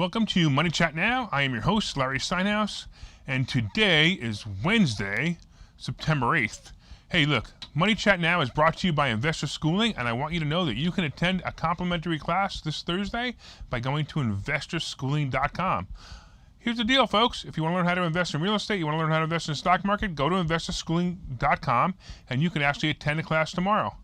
Welcome to Money Chat Now. I am your host, Larry Steinhouse, and today is Wednesday, September 8th. Hey, look, Money Chat Now is brought to you by Investor Schooling, and I want you to know that you can attend a complimentary class this Thursday by going to investorschooling.com. Here's the deal, folks. If you want to learn how to invest in real estate, you want to learn how to invest in the stock market, go to investorschooling.com, and you can actually attend a class tomorrow.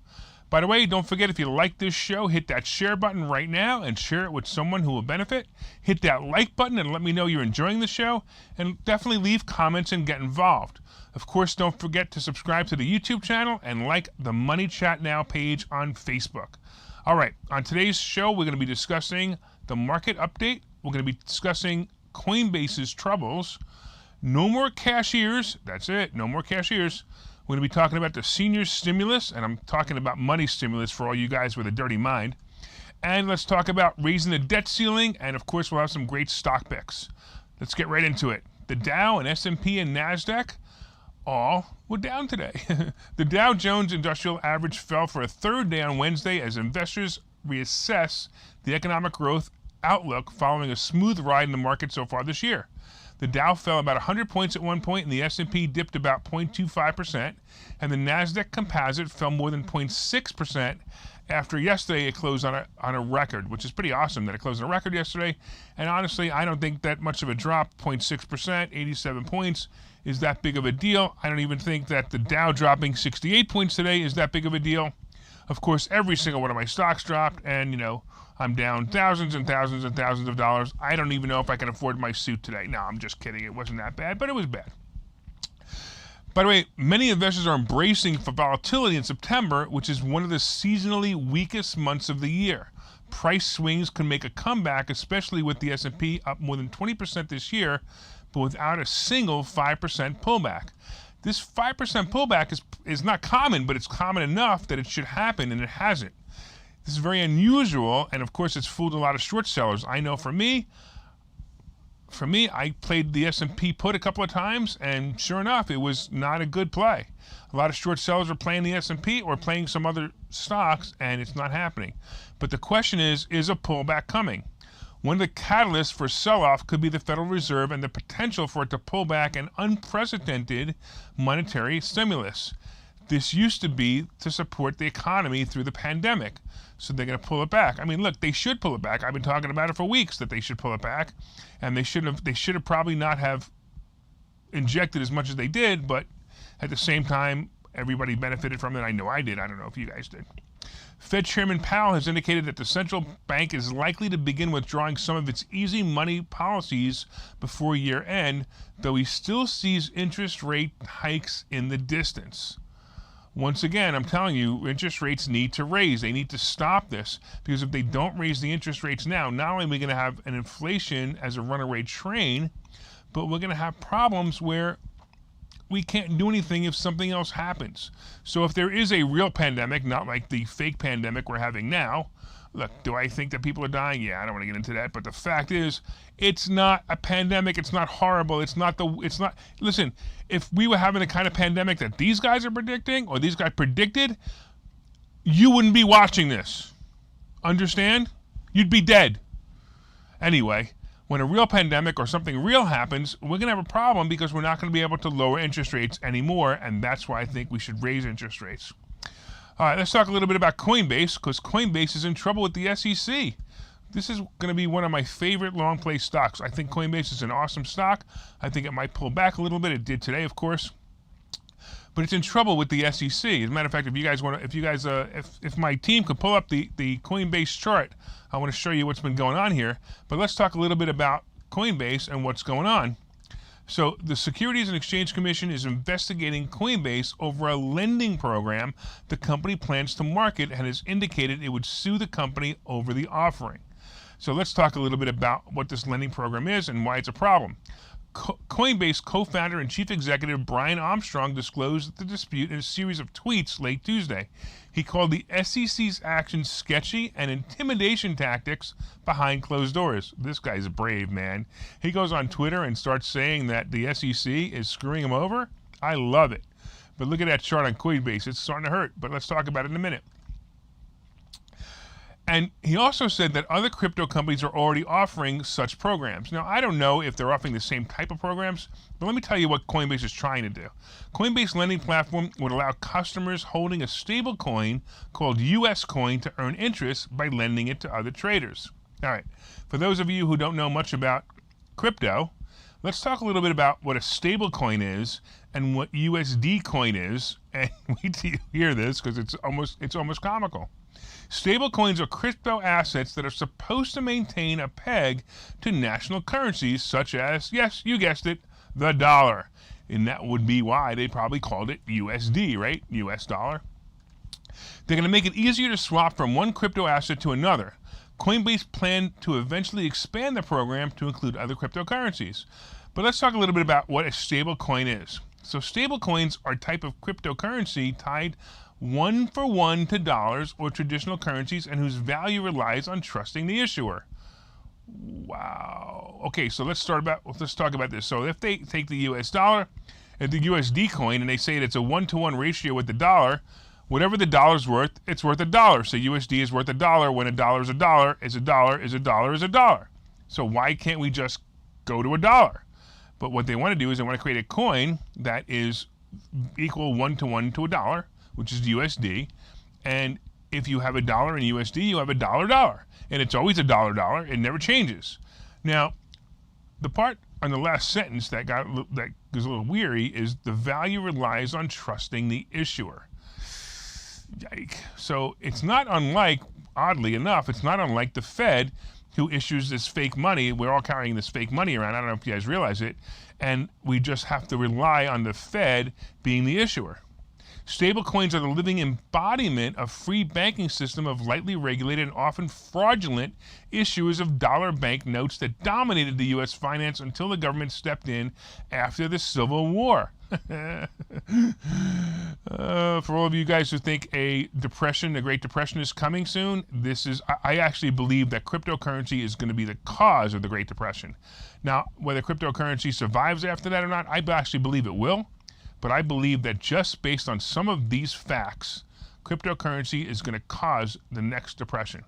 By the way, don't forget, if you like this show, hit that share button right now and share it with someone who will benefit. Hit that like button and let me know you're enjoying the show. And definitely leave comments and get involved. Of course, don't forget to subscribe to the YouTube channel and like the Money Chat Now page on Facebook. All right, on today's show, we're going to be discussing the market update. We're going to be discussing Coinbase's troubles. No more cashiers. That's it. No more cashiers. We're going to be talking about the senior stimulus, and I'm talking about money stimulus for all you guys with a dirty mind. And let's talk about raising the debt ceiling, and of course we'll have some great stock picks. Let's get right into it. The Dow and S&P and NASDAQ all were down today. The Dow Jones Industrial Average fell for a third day on Wednesday as investors reassess the economic growth outlook following a smooth ride in the market so far this year. The Dow fell about 100 points at one point, and the S&P dipped about 0.25%, and the NASDAQ Composite fell more than 0.6% after yesterday it closed on a record, which is pretty awesome that it closed on a record yesterday. And honestly, I don't think that much of a drop, 0.6%, 87 points, is that big of a deal. I don't even think that the Dow dropping 68 points today is that big of a deal. Of course, every single one of my stocks dropped, and, I'm down thousands and thousands and thousands of dollars. I don't even know if I can afford my suit today. No, I'm just kidding. It wasn't that bad, but it was bad. By the way, many investors are embracing for volatility in September, which is one of the seasonally weakest months of the year. Price swings can make a comeback, especially with the S&P up more than 20% this year, but without a single 5% pullback. This 5% pullback is not common, but it's common enough that it should happen, and it hasn't. This is very unusual, and of course it's fooled a lot of short sellers. I know for me, I played the S&P put a couple of times, and sure enough, it was not a good play. A lot of short sellers are playing the S&P or playing some other stocks, and it's not happening. But the question is a pullback coming? One of the catalysts for sell-off could be the Federal Reserve and the potential for it to pull back an unprecedented monetary stimulus. This used to be to support the economy through the pandemic, so they're going to pull it back. I mean, look, they should pull it back. I've been talking about it for weeks that they should pull it back, and they should have probably not have injected as much as they did, but at the same time, everybody benefited from it. I know I did. I don't know if you guys did. Fed Chairman Powell has indicated that the central bank is likely to begin withdrawing some of its easy money policies before year end, though he still sees interest rate hikes in the distance. Once again, I'm telling you, interest rates need to raise. They need to stop this, because if they don't raise the interest rates now, not only are we going to have an inflation as a runaway train, but we're going to have problems where we can't do anything if something else happens. So if there is a real pandemic, not like the fake pandemic we're having now, look, do I think that people are dying? Yeah, I don't want to get into that. But the fact is, it's not a pandemic. It's not horrible. Listen, if we were having the kind of pandemic that these guys are predicting, or these guys predicted, you wouldn't be watching this. Understand? You'd be dead. Anyway, when a real pandemic or something real happens, we're going to have a problem because we're not going to be able to lower interest rates anymore, and that's why I think we should raise interest rates. All right, let's talk a little bit about Coinbase, because Coinbase is in trouble with the SEC. This is going to be one of my favorite long play stocks. I think Coinbase is an awesome stock. I think it might pull back a little bit. It did today, of course. But it's in trouble with the SEC. As a matter of fact, if my team could pull up the Coinbase chart, I want to show you what's been going on here. But let's talk a little bit about Coinbase and what's going on. So the Securities and Exchange Commission is investigating Coinbase over a lending program the company plans to market and has indicated it would sue the company over the offering. So let's talk a little bit about what this lending program is and why it's a problem. Coinbase co-founder and chief executive Brian Armstrong disclosed the dispute in a series of tweets late Tuesday. He called the SEC's actions sketchy and intimidation tactics behind closed doors. This guy's brave, man. He goes on Twitter and starts saying that the SEC is screwing him over. I love it. But look at that chart on Coinbase. It's starting to hurt, but let's talk about it in a minute. And he also said that other crypto companies are already offering such programs. Now, I don't know if they're offering the same type of programs, but let me tell you what Coinbase is trying to do. Coinbase lending platform would allow customers holding a stable coin called US coin to earn interest by lending it to other traders. All right, for those of you who don't know much about crypto, let's talk a little bit about what a stable coin is and what USD coin is. And wait till you hear this because it's almost comical. Stablecoins are crypto assets that are supposed to maintain a peg to national currencies such as, yes, you guessed it, the dollar. And that would be why they probably called it USD, right? US dollar. They're going to make it easier to swap from one crypto asset to another. Coinbase planned to eventually expand the program to include other cryptocurrencies. But let's talk a little bit about what a stablecoin is. So stablecoins are a type of cryptocurrency tied one for one to dollars or traditional currencies and whose value relies on trusting the issuer. Wow. Okay, so let's talk about this. So if they take the US dollar and the USD coin and they say that it's a 1-to-1 ratio with the dollar, whatever the dollar's worth, it's worth $1. So USD is worth $1 when $1 is $1 is $1 is $1 is $1. So why can't we just go to $1? But what they want to do is they want to create a coin that is equal 1-to-1 to $1, which is USD. And if you have $1 in USD, you have $1. And it's always $1. It never changes. Now, the part on the last sentence that goes a little weary is the value relies on trusting the issuer. Yike. So it's not unlike, oddly enough, it's not unlike the Fed who issues this fake money. We're all carrying this fake money around. I don't know if you guys realize it. And we just have to rely on the Fed being the issuer. Stablecoins are the living embodiment of free banking system of lightly regulated and often fraudulent issuers of dollar bank notes that dominated the U.S. finance until the government stepped in after the Civil War. For all of you guys who think a Great Depression is coming soon, I actually believe that cryptocurrency is going to be the cause of the Great Depression. Now, whether cryptocurrency survives after that or not, I actually believe it will. But I believe that just based on some of these facts, cryptocurrency is going to cause the next depression.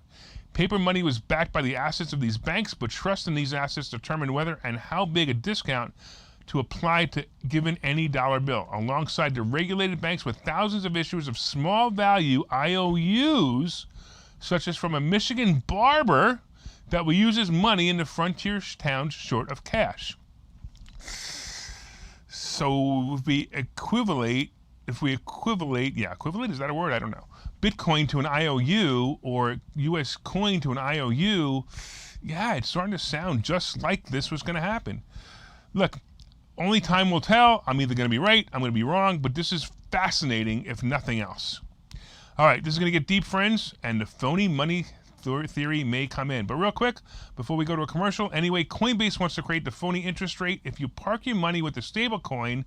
Paper money was backed by the assets of these banks, but trust in these assets determined whether and how big a discount to apply to given any dollar bill. Alongside the regulated banks with thousands of issuers of small value IOUs, such as from a Michigan barber that will use his money in the frontier towns short of cash. So if we equivalent, is that a word? I don't know. Bitcoin to an IOU or US coin to an IOU, yeah, it's starting to sound just like this was going to happen. Look, only time will tell. I'm either going to be right, I'm going to be wrong, but this is fascinating if nothing else. All right, this is going to get deep, friends, and the phony money theory may come in. But real quick, before we go to a commercial, anyway, Coinbase wants to create the phony interest rate. If you park your money with a stable coin,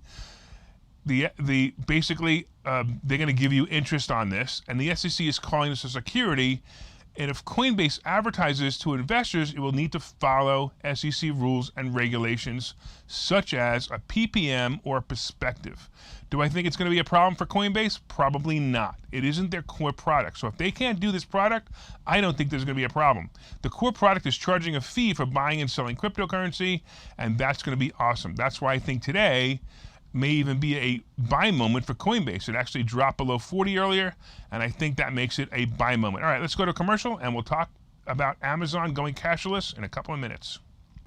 basically they're going to give you interest on this, and the SEC is calling this a security. And if Coinbase advertises to investors, it will need to follow SEC rules and regulations, such as a PPM or a perspective. Do I think it's going to be a problem for Coinbase? Probably not. It isn't their core product. So if they can't do this product, I don't think there's going to be a problem. The core product is charging a fee for buying and selling cryptocurrency, and that's going to be awesome. That's why I think today may even be a buy moment for Coinbase. It actually dropped below 40 earlier, and I think that makes it a buy moment. All right, let's go to commercial, and we'll talk about Amazon going cashless in a couple of minutes.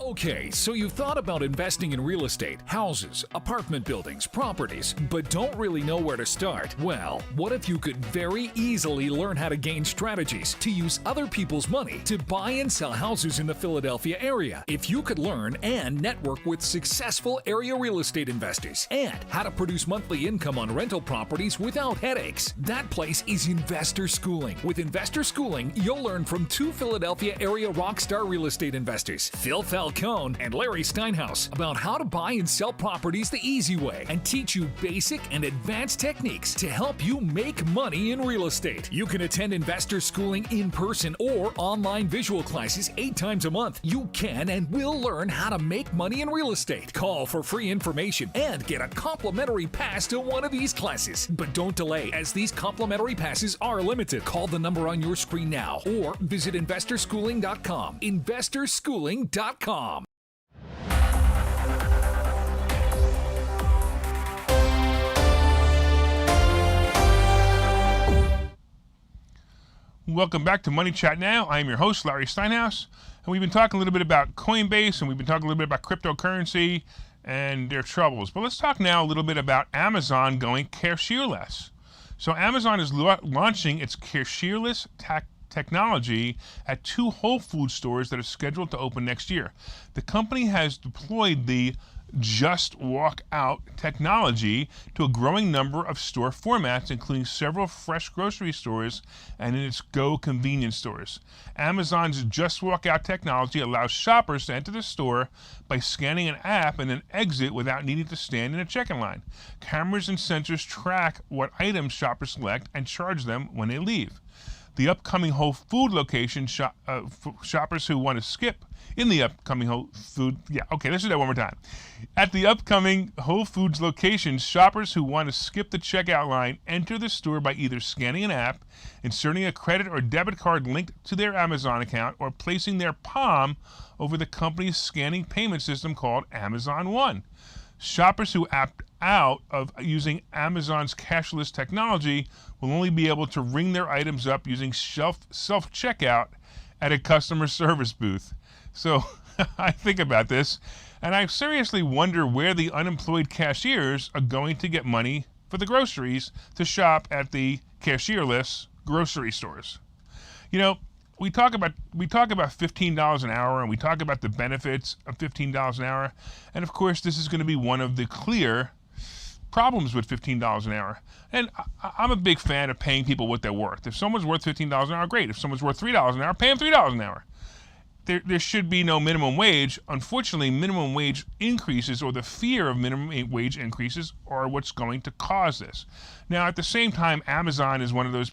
Okay, so you've thought about investing in real estate, houses, apartment buildings, properties, but don't really know where to start? Well, what if you could very easily learn how to gain strategies to use other people's money to buy and sell houses in the Philadelphia area? If you could learn and network with successful area real estate investors and how to produce monthly income on rental properties without headaches, that place is Investor Schooling. With Investor Schooling, you'll learn from two Philadelphia area rockstar real estate investors, Phil Felger Michelle Cohn and Larry Steinhouse about how to buy and sell properties the easy way and teach you basic and advanced techniques to help you make money in real estate. You can attend investor schooling in person or online visual classes 8 times a month. You can and will learn how to make money in real estate. Call for free information and get a complimentary pass to one of these classes. But don't delay, as these complimentary passes are limited. Call the number on your screen now or visit investorschooling.com. Investorschooling.com. Welcome back to Money Chat Now. I am your host, Larry Steinhouse, and we've been talking a little bit about Coinbase, and we've been talking a little bit about cryptocurrency and their troubles. But let's talk now a little bit about Amazon going cashierless. So Amazon is launching its cashierless technology at 2 Whole Foods stores that are scheduled to open next year. The company has deployed the Just Walk Out technology to a growing number of store formats, including several fresh grocery stores and in its Go convenience stores. Amazon's Just Walk Out technology allows shoppers to enter the store by scanning an app and then exit without needing to stand in a check-in line. Cameras and sensors track what items shoppers select and charge them when they leave. The upcoming Whole Food location, shoppers who want to skip in the upcoming Whole Food, let's do that one more time. At the upcoming Whole Foods locations, shoppers who want to skip the checkout line enter the store by either scanning an app, inserting a credit or debit card linked to their Amazon account, or placing their palm over the company's scanning payment system called Amazon One. Shoppers who opt out of using Amazon's cashless technology will only be able to ring their items up using self-checkout at a customer service booth. So I think about this, and I seriously wonder where the unemployed cashiers are going to get money for the groceries to shop at the cashierless grocery stores. You know, we talk about $15 an hour, and we talk about the benefits of $15 an hour, and of course this is going to be one of the clear problems with $15 an hour. And I'm a big fan of paying people what they're worth. If someone's worth $15 an hour, great. If someone's worth $3 an hour, pay them $3 an hour. There should be no minimum wage. Unfortunately, minimum wage increases, or the fear of minimum wage increases, are what's going to cause this. Now, at the same time, Amazon is one of those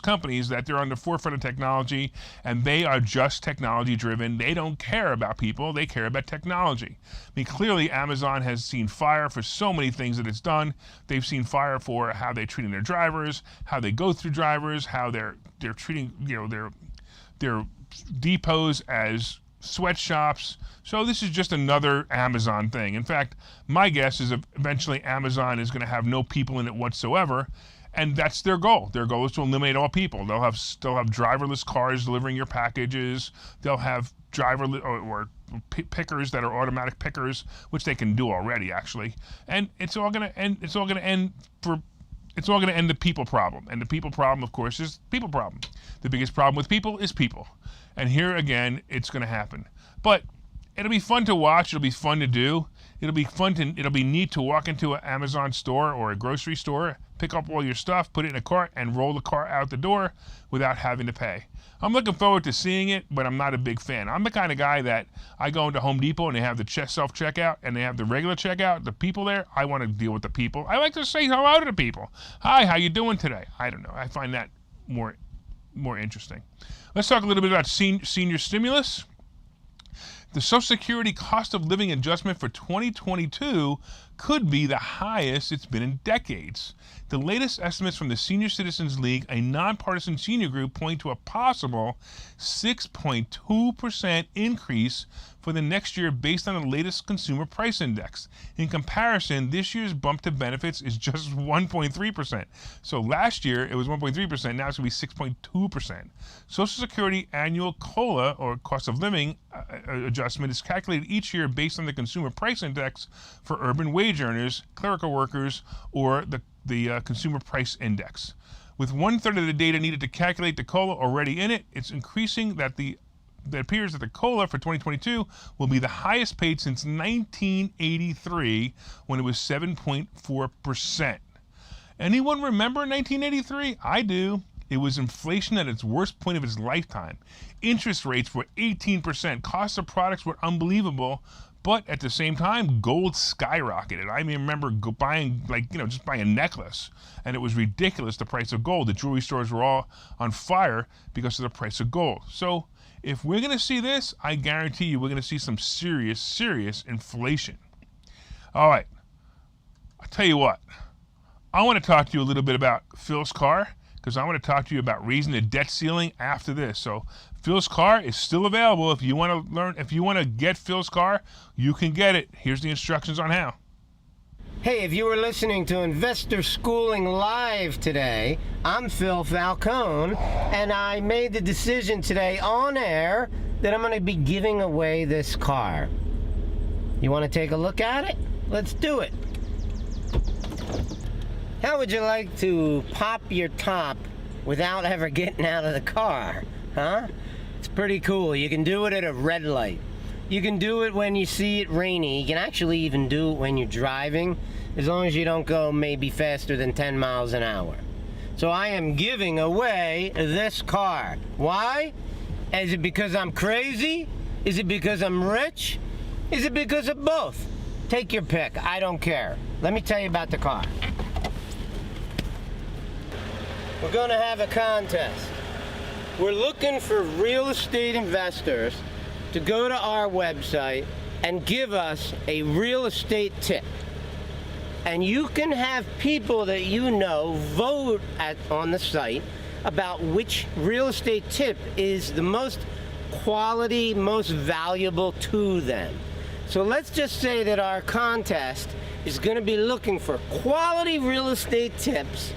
companies that they're on the forefront of technology, and they are just technology driven. They don't care about people, they care about technology. I mean, clearly Amazon has seen fire for so many things that it's done. They've seen fire for how they're treating their drivers, how they go through drivers, how they're treating, their depots as sweatshops. So this is just another Amazon thing. In fact, my guess is eventually Amazon is going to have no people in it whatsoever, and that's their goal. Their goal is to eliminate all people. They'll have driverless cars delivering your packages. They'll have or pickers that are automatic pickers, which they can do already, actually. And it's all going to end the people problem. And the people problem, of course, is people problem. The biggest problem with people is people. And here again, it's going to happen. But it'll be fun to watch. It'll be fun to do. It'll be neat to walk into an Amazon store or a grocery store, pick up all your stuff, put it in a cart, and roll the cart out the door without having to pay. I'm looking forward to seeing it, but I'm not a big fan. I'm the kind of guy that I go into Home Depot and they have the self-checkout and they have the regular checkout. The people there, I want to deal with the people. I like to say hello to the people. Hi, how you doing today? I don't know. I find that more interesting. Let's talk a little bit about senior stimulus. The Social Security cost of living adjustment for 2022 could be the highest it's been in decades. The latest estimates from the Senior Citizens League, a nonpartisan senior group, point to a possible 6.2% increase for the next year based on the latest consumer price index. In comparison, this year's bump to benefits is just 1.3%. So last year it was 1.3%, now it's going to be 6.2%. Social Security annual COLA, or cost of living adjustment, is calculated each year based on the consumer price index for urban wage earners, clerical workers, or the consumer price index. With 1/3 of the data needed to calculate the COLA already in it, it's increasing that it appears that the COLA for 2022 will be the highest paid since 1983, when it was 7.4%. Anyone remember 1983? I do. It was inflation at its worst point of its lifetime. Interest rates were 18%. Costs of products were unbelievable. But at the same time, gold skyrocketed. I remember buying, just buying a necklace. And it was ridiculous, the price of gold. The jewelry stores were all on fire because of the price of gold. So if we're going to see this, I guarantee you we're going to see some serious, serious inflation. All right. I'll tell you what. I want to talk to you a little bit about Phil's car, because I want to talk to you about raising the debt ceiling after this. So Phil's car is still available. If you want to get Phil's car, you can get it. Here's the instructions on how. Hey, if you were listening to Investor Schooling Live today, I'm Phil Falcone, and I made the decision today on air that I'm going to be giving away this car. You want to take a look at it? Let's do it. How would you like to pop your top without ever getting out of the car? Huh? It's pretty cool. You can do it at a red light. You can do it when you see it rainy. You can actually even do it when you're driving, as long as you don't go maybe faster than 10 miles an hour. So I am giving away this car. Why? Is it because I'm crazy? Is it because I'm rich? Is it because of both? Take your pick. I don't care. Let me tell you about the car. We're going to have a contest. We're looking for real estate investors to go to our website and give us a real estate tip. And you can have people that you know vote on the site about which real estate tip is the most quality, most valuable to them. So let's just say that our contest is going to be looking for quality real estate tips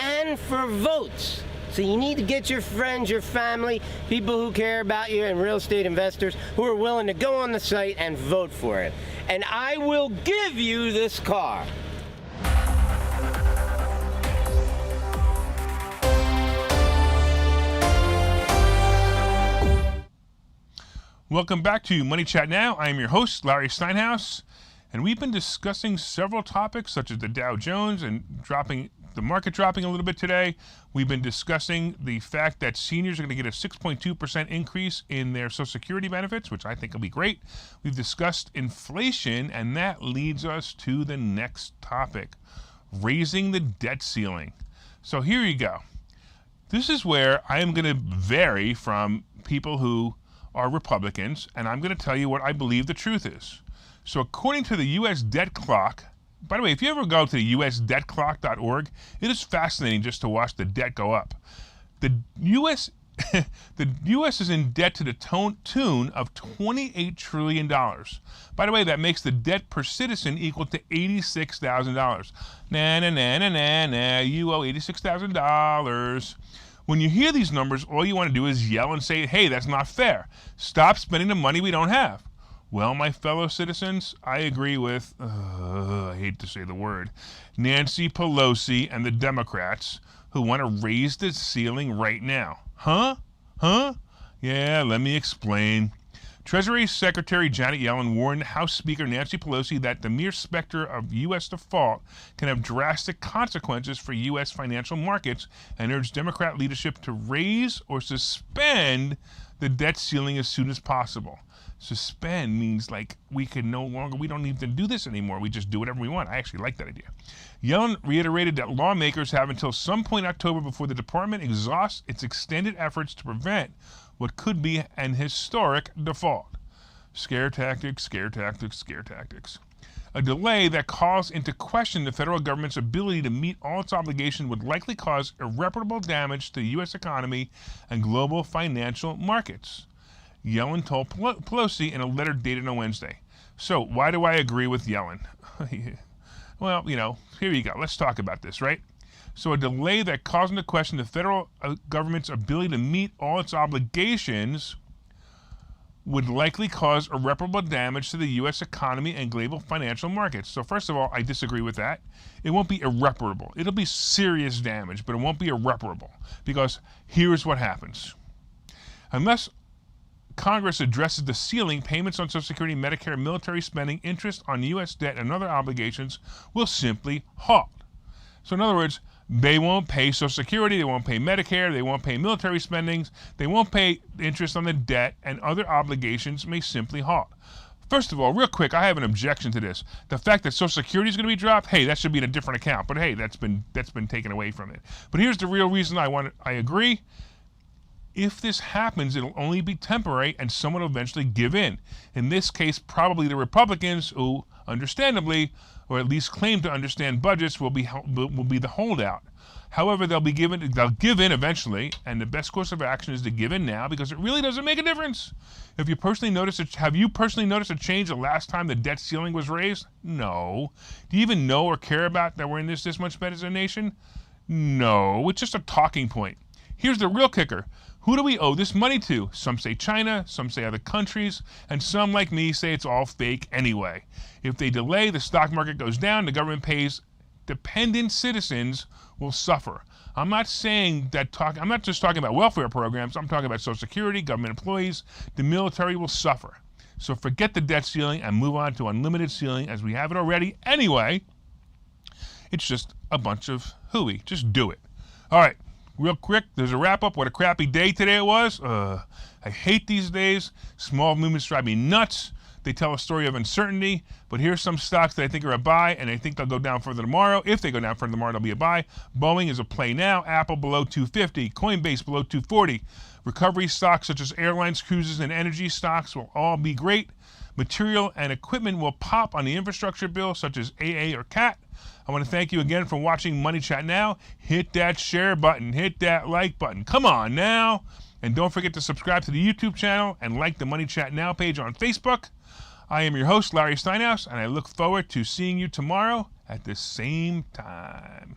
and for votes. So you need to get your friends, your family, people who care about you, and real estate investors who are willing to go on the site and vote for it. And I will give you this car. Welcome back to Money Chat Now. I am your host, Larry Steinhouse, and we've been discussing several topics such as the Dow Jones and the market dropping a little bit today. We've been discussing the fact that seniors are going to get a 6.2% increase in their Social Security benefits, which I think will be great. We've discussed inflation, and that leads us to the next topic, raising the debt ceiling. So here you go. This is where I am going to vary from people who are Republicans, and I'm going to tell you what I believe the truth is. So according to the U.S. Debt Clock, by the way, if you ever go to the usdebtclock.org, it is fascinating just to watch the debt go up. The U.S. the U.S. is in debt to the tune of $28 trillion. By the way, that makes the debt per citizen equal to $86,000. Nah, you owe $86,000. When you hear these numbers, all you want to do is yell and say, hey, that's not fair. Stop spending the money we don't have. Well, my fellow citizens, I agree with, I hate to say the word, Nancy Pelosi and the Democrats who want to raise the ceiling right now. Huh? Yeah, let me explain. Treasury Secretary Janet Yellen warned House Speaker Nancy Pelosi that the mere specter of U.S. default can have drastic consequences for U.S. financial markets and urged Democrat leadership to raise or suspend the debt ceiling as soon as possible. Suspend means like we don't need to do this anymore. We just do whatever we want. I actually like that idea. Yellen reiterated that lawmakers have until some point in October before the department exhausts its extended efforts to prevent what could be an historic default. Scare tactics. A delay that calls into question the federal government's ability to meet all its obligations would likely cause irreparable damage to the U.S. economy and global financial markets, Yellen told Pelosi in a letter dated on Wednesday. So why do I agree with Yellen? Well, here you go. Let's talk about this, right? So a delay that calls into question the federal government's ability to meet all its obligations would likely cause irreparable damage to the U.S. economy and global financial markets. So first of all, I disagree with that. It won't be irreparable. It'll be serious damage, but it won't be irreparable, because here's what happens. Unless Congress addresses the ceiling, payments on Social Security, Medicare, military spending, interest on U.S. debt, and other obligations will simply halt. So in other words, They won't pay Social Security, they won't pay Medicare, they won't pay military spendings, they won't pay interest on the debt, and other obligations may simply halt. First of all, real quick, I have an objection to this. The fact that Social Security is going to be dropped, hey, that should be in a different account. But hey, that's been taken away from it. But here's the real reason I agree. If this happens, it'll only be temporary, and someone will eventually give in. In this case, probably the Republicans, who, understandably, or at least claim to understand budgets, will be the holdout. However, they'll give in eventually, and the best course of action is to give in now, because it really doesn't make a difference. Have you personally noticed a change the last time the debt ceiling was raised? No. Do you even know or care about that we're in this much better as a nation? No. It's just a talking point. Here's the real kicker. Who do we owe this money to? Some say China, some say other countries, and some, like me, say it's all fake anyway. If they delay, the stock market goes down, the government pays, dependent citizens will suffer. I'm not saying that I'm not just talking about welfare programs, I'm talking about Social Security, government employees, the military will suffer. So forget the debt ceiling and move on to unlimited ceiling as we have it already anyway. It's just a bunch of hooey. Just do it. All right. Real quick, there's a wrap-up. What a crappy day today it was. I hate these days. Small movements drive me nuts. They tell a story of uncertainty. But here's some stocks that I think are a buy, and I think they'll go down further tomorrow. If they go down further tomorrow, they'll be a buy. Boeing is a play now. Apple below 250. Coinbase below 240. Recovery stocks such as airlines, cruises, and energy stocks will all be great. Material and equipment will pop on the infrastructure bill, such as AA or CAT. I want to thank you again for watching Money Chat Now. Hit that share button. Hit that like button. Come on now. And don't forget to subscribe to the YouTube channel and like the Money Chat Now page on Facebook. I am your host, Larry Steinhouse, and I look forward to seeing you tomorrow at the same time.